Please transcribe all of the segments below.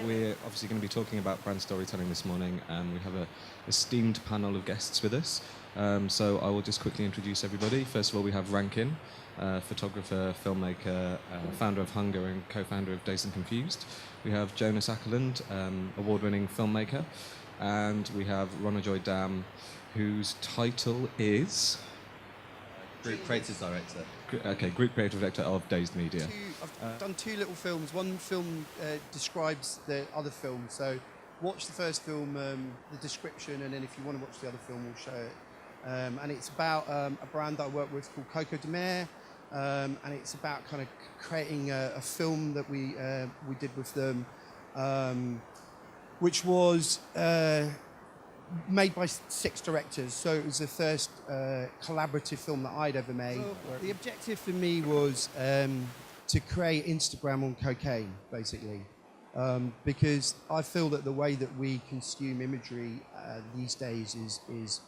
We're obviously going to be talking about brand storytelling this morning, and we have a esteemed panel of guests with us. So I will just quickly introduce everybody. First of all, we have Rankin, photographer, filmmaker, founder of Hunger and co-founder of Dazed and Confused. We have Jonas Ackerland, award-winning filmmaker, and we have Ronajoy Dam, whose title is... Group Creative Director. Okay, Group Creative Director of Dazed Media. I've done two little films. One film describes the other film, so watch the first film, the description, and then if you want to watch the other film, we'll show it. And it's about a brand that I work with called Coco de Mer, and it's about kind of creating a film that we did with them, which was made by 6 directors, so it was the first collaborative film that I'd ever made. The objective for me was to create Instagram on cocaine, basically, because I feel that the way that we consume imagery these days is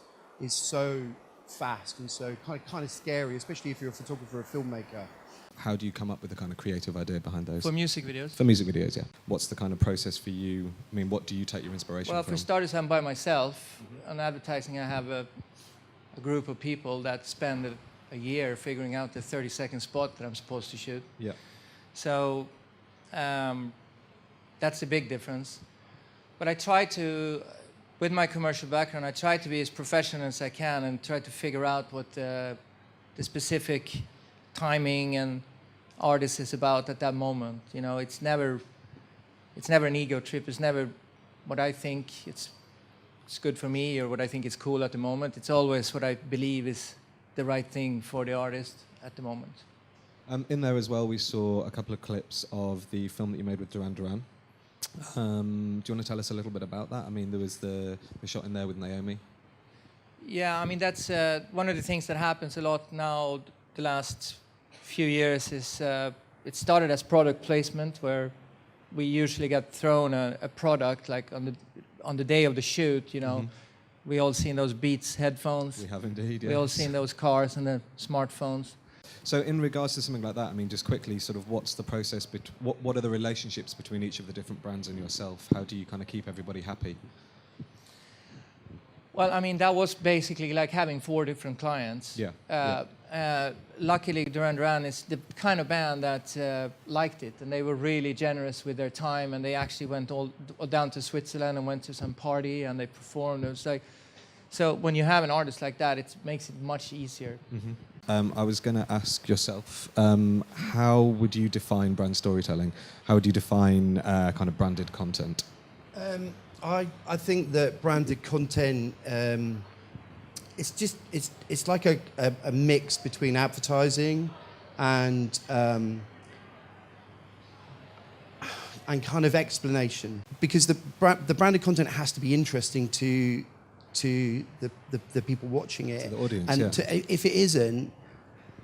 so fast and so kind of scary, especially if you're a photographer or a filmmaker. How do you come up with the kind of creative idea behind those? For music videos? For music videos, yeah. What's the kind of process for you? I mean, what do you take your inspiration from? Well, for starters, I'm by myself. On advertising, I have a group of people that spend a year figuring out the 30-second spot that I'm supposed to shoot. Yeah. So that's a big difference. But I try to, with my commercial background, I try to be as professional as I can and try to figure out what the specific timing and artist is about at that moment. You know, it's never an ego trip. It's never what I think it's good for me or what I think is cool at the moment. It's always what I believe is the right thing for the artist at the moment. In there as well, we saw a couple of clips of the film that you made with Duran Duran. Do you want to tell us a little bit about that? I mean, there was the shot in there with Naomi. Yeah, I mean, that's one of the things that happens a lot now the last few years is it started as product placement, where we usually get thrown a product like on the day of the shoot. You know, we all seen those Beats headphones. We have indeed. Yes. We all seen those cars and the smartphones. So, in regards to something like that, I mean, just quickly, sort of, what's the process? What are the relationships between each of the different brands and yourself? How do you kind of keep everybody happy? Well, I mean, that was basically like having 4 different clients. Yeah. Luckily, Duran Duran is the kind of band that liked it, and they were really generous with their time, and they actually went all down to Switzerland and went to some party, and they performed. It was like, so when you have an artist like that, it makes it much easier. I was going to ask yourself, how would you define brand storytelling? How would you define kind of branded content? I think that branded content, it's like a mix between advertising and kind of explanation, because the branded content has to be interesting to the people watching it, to the audience, and yeah. If it isn't,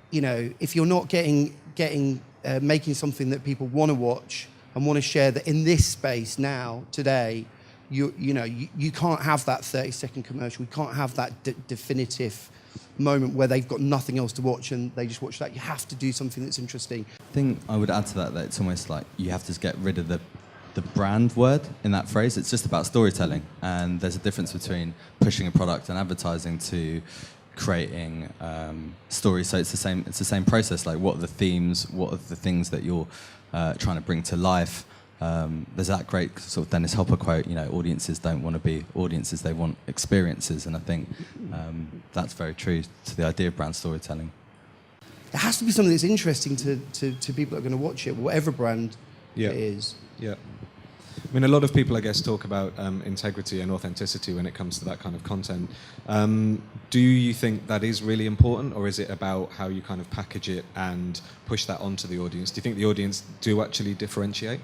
you know, if you're not making something that people want to watch and want to share, that in this space now today, you can't have that 30-second commercial. You can't have that definitive moment where they've got nothing else to watch and they just watch that. You have to do something that's interesting. I think I would add to that it's almost like you have to get rid of the brand word in that phrase. It's just about storytelling, and there's a difference between pushing a product and advertising to creating stories. So it's the same process. Like, what are the themes? What are the things that you're trying to bring to life? There's that great sort of Dennis Hopper quote, you know, audiences don't want to be audiences, they want experiences. And I think that's very true to the idea of brand storytelling. It has to be something that's interesting to people that are going to watch it, whatever brand it is. Yeah. I mean, a lot of people, I guess, talk about integrity and authenticity when it comes to that kind of content. Do you think that is really important, or is it about how you kind of package it and push that onto the audience? Do you think the audience do actually differentiate?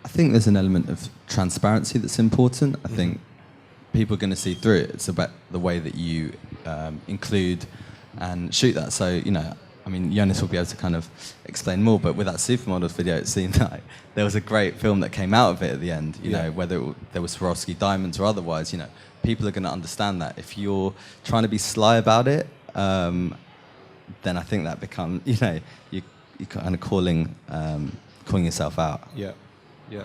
I think there's an element of transparency that's important. I think people are going to see through it. It's about the way that you include and shoot that. So, you know, I mean, Jonas will be able to kind of explain more, but with that Supermodels video, it seemed like there was a great film that came out of it at the end, you know, whether there was Swarovski diamonds or otherwise, you know, people are going to understand that. If you're trying to be sly about it, then I think that becomes, you know, you're kind of calling yourself out. Yeah. Yeah.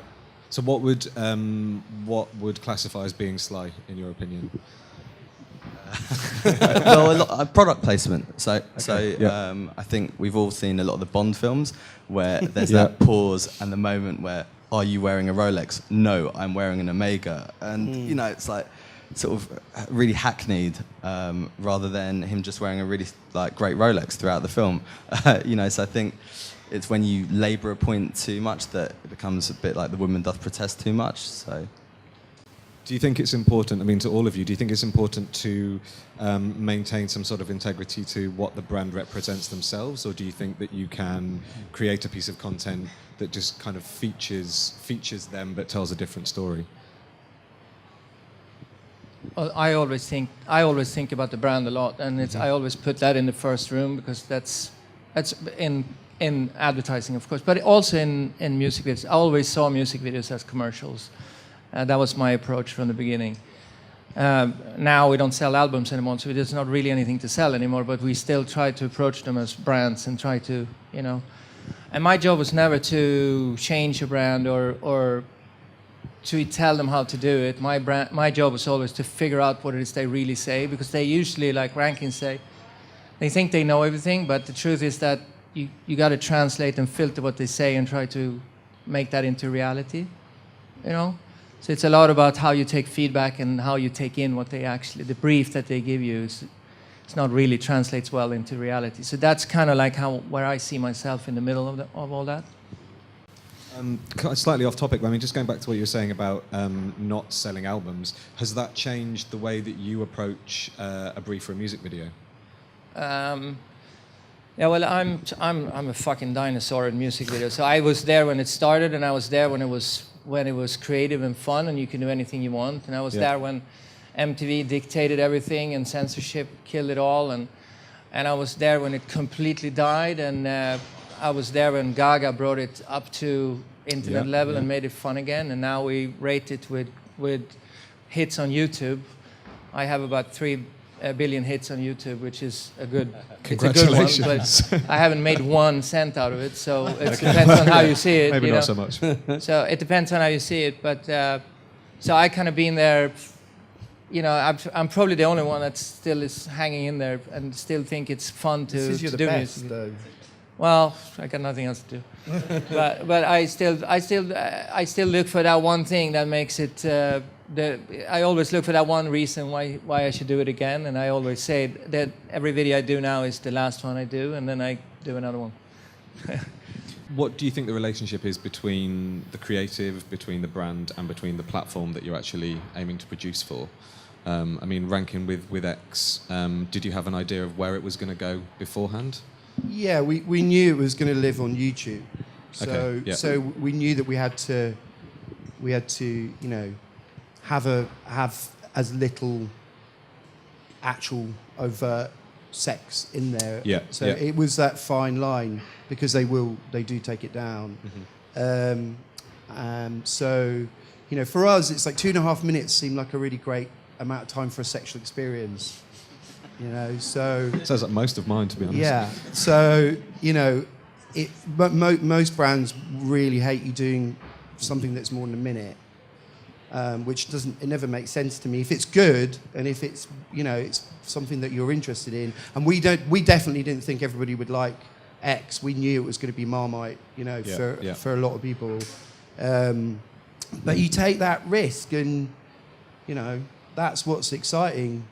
So what would classify as being sly in your opinion? Well, a lot, product placement. Yeah. I think we've all seen a lot of the Bond films where there's Yeah. that pause and the moment where, are you wearing a Rolex? No, I'm wearing an Omega. And, you know, it's like sort of really hackneyed rather than him just wearing a really like great Rolex throughout the film. You know, so I think it's when you labour a point too much that it becomes a bit like the woman doth protest too much. So. Do you think it's important, I mean, to all of you, do you think it's important to maintain some sort of integrity to what the brand represents themselves, or do you think that you can create a piece of content that just kind of features them but tells a different story? Well, I always think about the brand a lot, and I always put that in the first room because that's in advertising, of course, but also in music videos. I always saw music videos as commercials. That was my approach from the beginning. Now we don't sell albums anymore, so there's not really anything to sell anymore, but we still try to approach them as brands and try to, you know. And my job was never to change a brand or to tell them how to do it. My job was always to figure out what it is they really say, because they usually, like Rankin say, they think they know everything, but the truth is that you got to translate and filter what they say and try to make that into reality, you know. So it's a lot about how you take feedback and how you take in what they actually, the brief that they give you. It's not really translates well into reality. So that's kind of like where I see myself in the middle of all that. Slightly off topic, but I mean, just going back to what you were saying about not selling albums, has that changed the way that you approach a brief for a music video? Yeah, well, I'm a fucking dinosaur in music videos. So I was there when it started, and I was there when it was creative and fun, and you can do anything you want. And I was there when MTV dictated everything and censorship killed it all, and I was there when it completely died, and I was there when Gaga brought it up to internet level and made it fun again. And now we rate it with hits on YouTube. I have about 3 billion hits on YouTube, which is a good one, but I haven't made 1 cent out of it, so it depends on how you see it. Maybe you not know? so much. So it depends on how you see it, but so I kind of been there, you know, I'm probably the only one that still is hanging in there and still think it's fun to This is do the best, music. though. Well, I got nothing else to do, but I still look for that one thing that makes it. I always look for that one reason why I should do it again, and I always say that every video I do now is the last one I do, and then I do another one. What do you think the relationship is between the creative, between the brand, and between the platform that you're actually aiming to produce for? I mean, Rankin with X, did you have an idea of where it was going to go beforehand? Yeah, we knew it was going to live on YouTube, so we knew that we had to, you know, have as little actual overt sex in there. Yeah. So it was that fine line, because they do take it down. So, you know, for us, it's like 2.5 minutes seemed like a really great amount of time for a sexual experience. You know, so Sounds like most of mine, to be honest. yeah. So, you know, but most brands really hate you doing something that's more than a minute, which it never makes sense to me. If it's good and if it's, you know, it's something that you're interested in, and we definitely didn't think everybody would like X. We knew it was going to be Marmite, you know, for a lot of people. But you take that risk, and you know, that's what's exciting.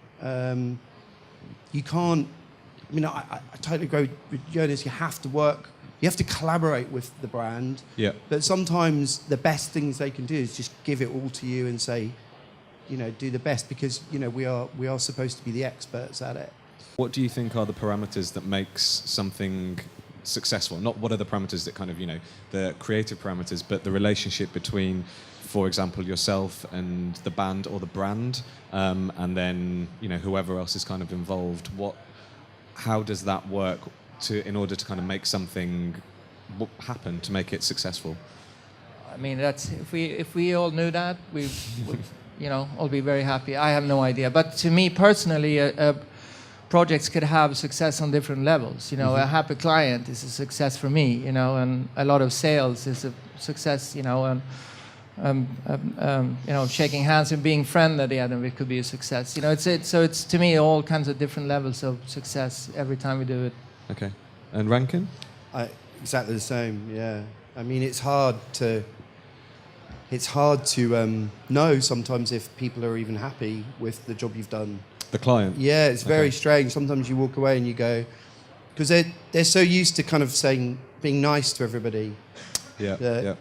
You can't, you know, I totally agree with Jonas. You have to work, you have to collaborate with the brand. Yeah. But sometimes the best things they can do is just give it all to you and say, you know, do the best, because, you know, we are supposed to be the experts at it. What do you think are the parameters that makes something successful? Not what are the parameters that kind of, you know, the creative parameters, but the relationship between, for example, yourself and the band or the brand, and then, you know, whoever else is kind of involved. How does that work in order to kind of make something happen, to make it successful? I mean, that's if we all knew that, we would, you know, all be very happy. I have no idea, but to me personally, projects could have success on different levels. You know, a happy client is a success for me. You know, and a lot of sales is a success. You know, and you know, shaking hands and being friendly at the end of it could be a success. You know, it's to me all kinds of different levels of success every time we do it. Okay. And Rankin? Exactly the same. Yeah. I mean, it's hard to know sometimes if people are even happy with the job you've done. The client? Yeah, it's very strange. Sometimes you walk away and you go, because they're so used to kind of being nice to everybody. Yeah. Yeah.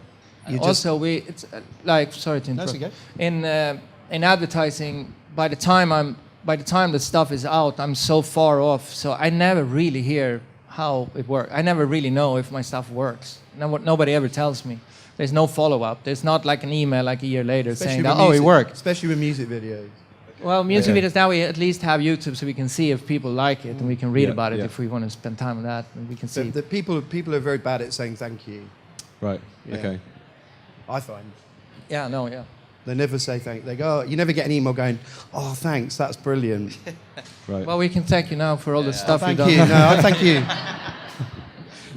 Also, it's like, sorry to interrupt. That's okay. In advertising, by the time the stuff is out, I'm so far off, so I never really hear how it works. I never really know if my stuff works. Nobody ever tells me. There's no follow-up. There's not like an email like a year later saying that, it worked. Especially with music videos. Well, music videos now we at least have YouTube, so we can see if people like it, and we can read about it if we want to spend time on that, and we can see. The people are very bad at saying thank you. Right. Yeah. Okay. I find. Yeah. They never say thank. They go. Oh, you never get an email going, "Oh, thanks, that's brilliant." Right. Well, we can thank you now for all the stuff you've Thank done. you. No, thank you. I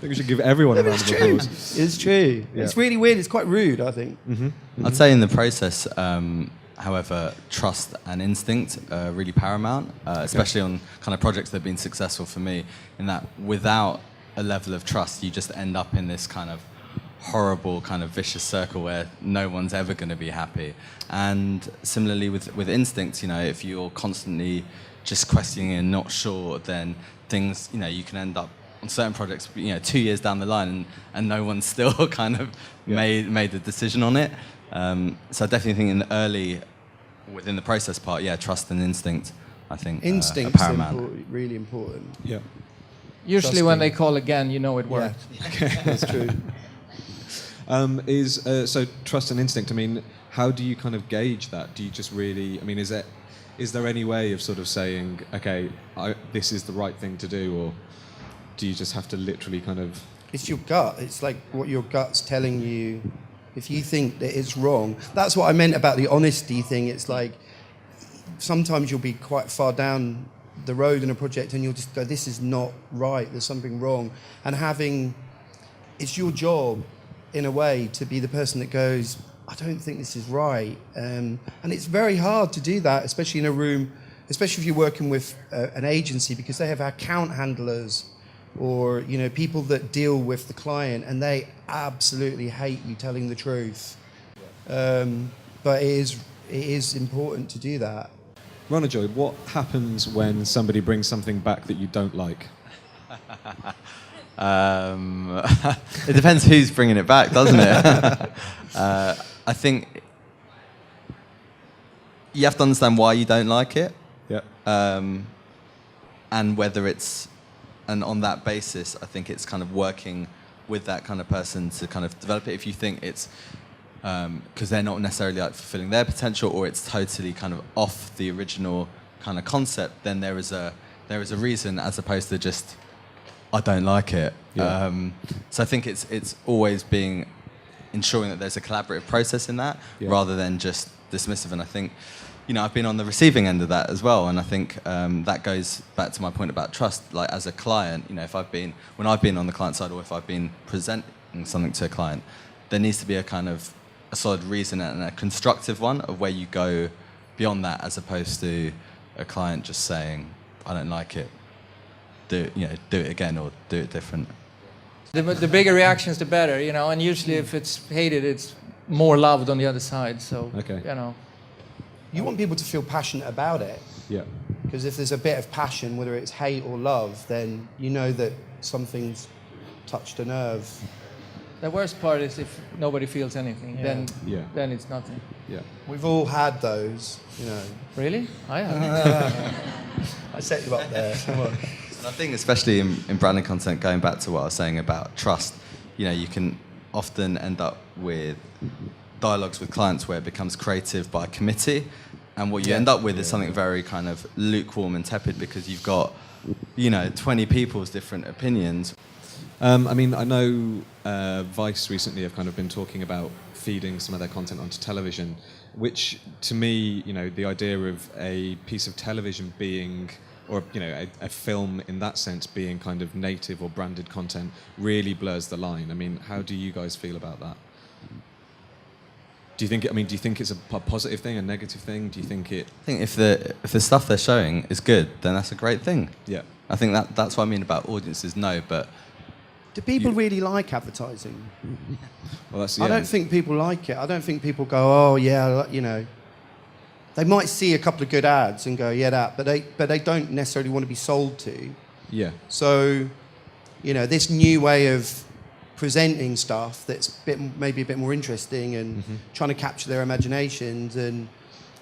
think we should give everyone a round of applause. It's true. Yeah. It's really weird. It's quite rude, I think. I'd say in the process, however, trust and instinct are really paramount, especially on kind of projects that have been successful for me, in that without a level of trust, you just end up in this kind of horrible kind of vicious circle where no one's ever going to be happy. And similarly with instincts, you know, if you're constantly just questioning and not sure, then things, you know, you can end up on certain projects, you know, 2 years down the line and no one's still kind of made a decision on it. So I definitely think within the process part, trust and instinct, I think, Instincts are paramount. really important. Yeah. Usually when they call again, you know it worked. Yeah. That's true. So trust and instinct, I mean, how do you kind of gauge that? Do you just really, I mean, is there any way of sort of saying, okay, this is the right thing to do, or do you just have to literally kind of... It's your gut. It's like what your gut's telling you. If you think that it's wrong, that's what I meant about the honesty thing. It's like sometimes you'll be quite far down the road in a project and you'll just go, this is not right, there's something wrong. And it's your job, in a way, to be the person that goes, I don't think this is right. And it's very hard to do that, especially in a room, especially if you're working with an agency, because they have account handlers or, you know, people that deal with the client, and they absolutely hate you telling the truth. But it is important to do that. Ronajoy, what happens when somebody brings something back that you don't like? It depends who's bringing it back, doesn't it? I think you have to understand why you don't like it. Yeah. And whether and on that basis, I think it's kind of working with that kind of person to kind of develop it. If you think it's because they're not necessarily like fulfilling their potential, or it's totally kind of off the original kind of concept, then there is a reason, as opposed to just I don't like it. Yeah. So I think it's always ensuring that there's a collaborative process in that, rather than just dismissive. And I think, you know, I've been on the receiving end of that as well, and I think that goes back to my point about trust. Like, as a client, you know, when I've been on the client side, or if I've been presenting something to a client, there needs to be a kind of a solid reason and a constructive one of where you go beyond that, as opposed to a client just saying, I don't like it, do it again or do it different. The bigger reactions, the better, you know. And usually, if it's hated, it's more loved on the other side. So, you know, You want people to feel passionate about it. Yeah. Because if there's a bit of passion, whether it's hate or love, then you know that something's touched a nerve. the worst part is if nobody feels anything. Then it's nothing. Yeah. We've all had those, you know. Really? I have. I set you up there. Come on. And I think especially in branding content, going back to what I was saying about trust, you know, you can often end up with dialogues with clients where it becomes creative by committee, and what you end up with is something very kind of lukewarm and tepid, because you've got, you know, 20 people's different opinions. I mean, I know Vice recently have kind of been talking about feeding some of their content onto television, which to me, you know, the idea of a piece of television being or a film in that sense being kind of native or branded content really blurs the line. I mean, how do you guys feel about that? Do you think it's a positive thing, a negative thing? Do you think it? I think if the stuff they're showing is good, then that's a great thing. Yeah. I think that's what I mean about audiences. No, but Do people really like advertising? Well, that's. I don't think people like it. I don't think people go, oh yeah, They might see a couple of good ads and go, yeah, that, but they don't necessarily want to be sold to. Yeah. So, this new way of presenting stuff that's maybe a bit more interesting and trying to capture their imaginations and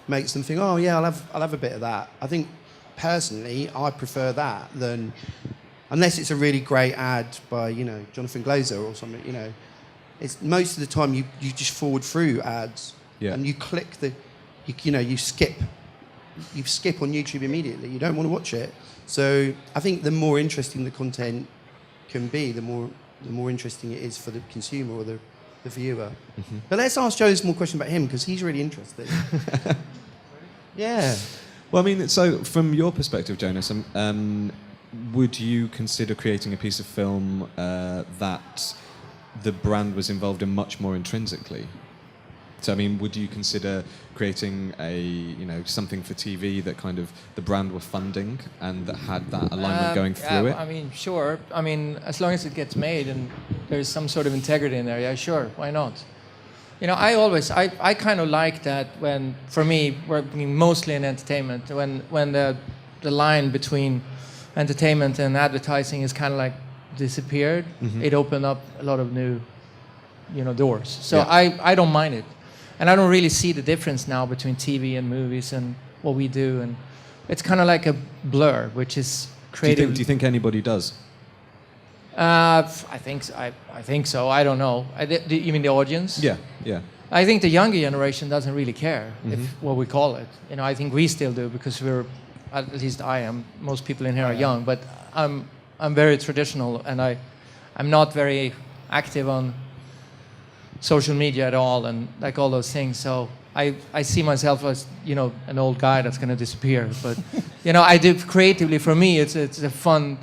makes them think, oh yeah, I'll have a bit of that. I think personally, I prefer that than, unless it's a really great ad by Jonathan Glazer or something. It's most of the time you just forward through ads and you click you skip on YouTube immediately. You don't want to watch it. So I think the more interesting the content can be, the more interesting it is for the consumer or the viewer. But let's ask Joe some more questions about him, because he's really interested. Yeah. Well, I mean, so from your perspective, Jonas, would you consider creating a piece of film that the brand was involved in much more intrinsically? So, I mean, would you consider creating something for TV that kind of the brand were funding and that had that alignment going through it? I mean, sure. I mean, as long as it gets made and there's some sort of integrity in there, yeah, sure. Why not? I kind of like that when, for me, working mostly in entertainment, when the line between entertainment and advertising is kind of like disappeared, it opened up a lot of new, doors. So I don't mind it. And I don't really see the difference now between TV and movies and what we do. And it's kind of like a blur, which is creative. Do you think anybody does? I think so. I don't know. You mean the audience? Yeah, yeah. I think the younger generation doesn't really care if what we call it. I think we still do, because at least I am. Most people in here are young, but I'm very traditional, and I'm not very active on social media at all, and like all those things. So I see myself as an old guy that's going to disappear. But I do creatively. For me, it's a fun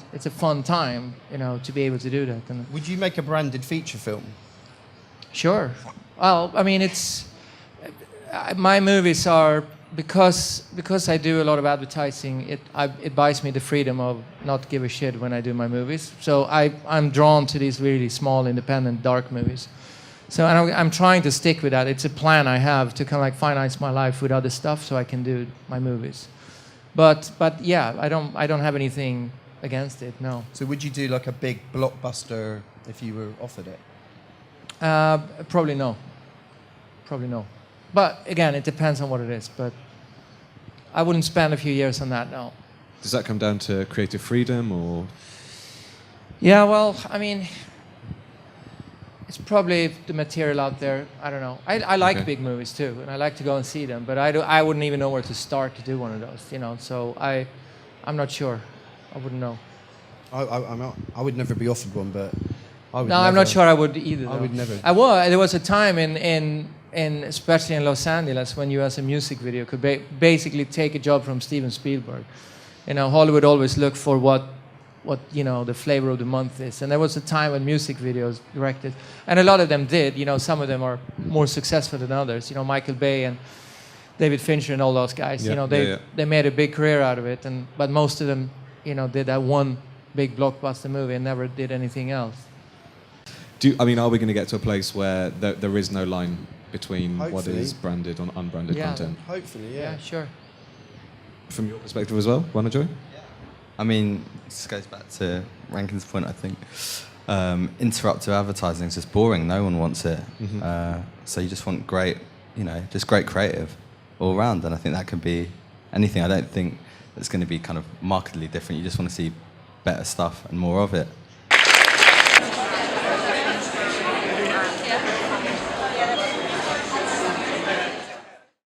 time to be able to do that. And would you make a branded feature film? Sure. Well, I mean, my movies are, because I do a lot of advertising. It buys me the freedom of not give a shit when I do my movies. So I'm drawn to these really small, independent, dark movies. So I'm trying to stick with that. It's a plan I have to kind of like finance my life with other stuff so I can do my movies. But yeah, I don't have anything against it. No. So would you do like a big blockbuster if you were offered it? Probably no. But again, it depends on what it is. But I wouldn't spend a few years on that. No. Does that come down to creative freedom or? Yeah. Well, I mean, it's probably the material out there. I don't know. I like big movies too, and I like to go and see them. But I wouldn't even know where to start to do one of those. So I'm not sure. I wouldn't know. I would never be offered one, but I would. No, I'm not sure I would either. Though. I would never. There was a time in especially in Los Angeles when you as a music video could basically take a job from Steven Spielberg. Hollywood always look for what the flavor of the month is. And there was a time when music videos directed, and a lot of them did. Some of them are more successful than others. Michael Bay and David Fincher and all those guys. They made a big career out of it. But most of them, did that one big blockbuster movie and never did anything else. Are we going to get to a place where there is no line between what is branded and unbranded content? Hopefully, yeah. Yeah, sure. From your perspective as well, Juan Joy? I mean, this goes back to Rankin's point, I think. Interruptive advertising is just boring. No one wants it. So you just want great, just great creative all around. And I think that can be anything. I don't think that's going to be kind of markedly different. You just want to see better stuff and more of it.